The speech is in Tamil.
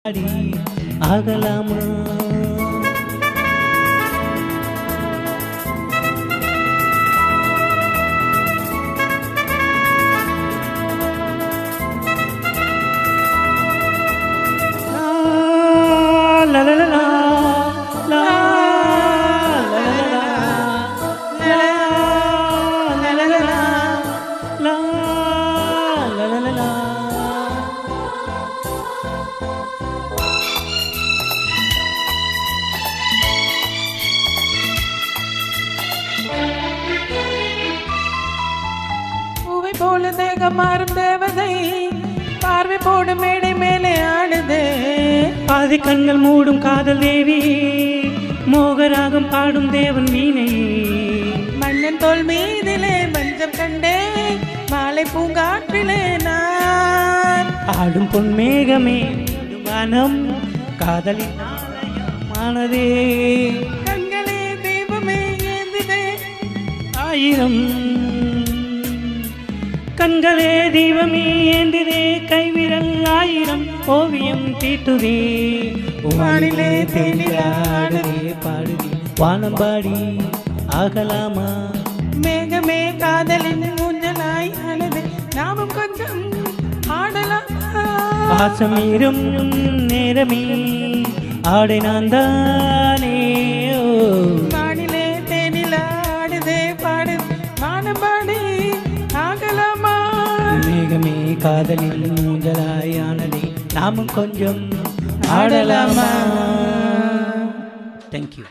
ஆகலாமா? போல தேகம் மாறும் தேவதை பார்வை போடும் மேடை மேலே ஆடுது. பாதி கண்கள் மூடும் காதல் தேவி மோகராகம் பாடும் தேவன் வீணை. மன்னன் தோல் மீதிலே மஞ்சம் கண்டே மாலை பூங்காற்றிலே நான் ஆடும் பொன்மேகமே மனம் காதலின் ஆனதே. கண்களே தெய்வமே ஏந்திதே ஆயிரம் கண்களே தெய்வமே ஏந்திதே கைவிரல் ஆயிரம் ஓவியம் தீட்டுதே. வானிலே தேனிலாடுதே பாடுதே வானம்பாடி ஆகலாமா? மேகமே காதலின் ஊஞ்சலாய் ஆனது நாமும் கொஞ்சம் ஆடலாம். பாசமீரும் நேரமே ஆடை நான் தானே. வானிலே தேனிலாடுதே பாடு வானம்பாடி ஆகலாமா? மேகமே காதலில் ஊஞ்சலாயானதே நாமும் கொஞ்சம் ஆடலாமா? தேங்க்யூ.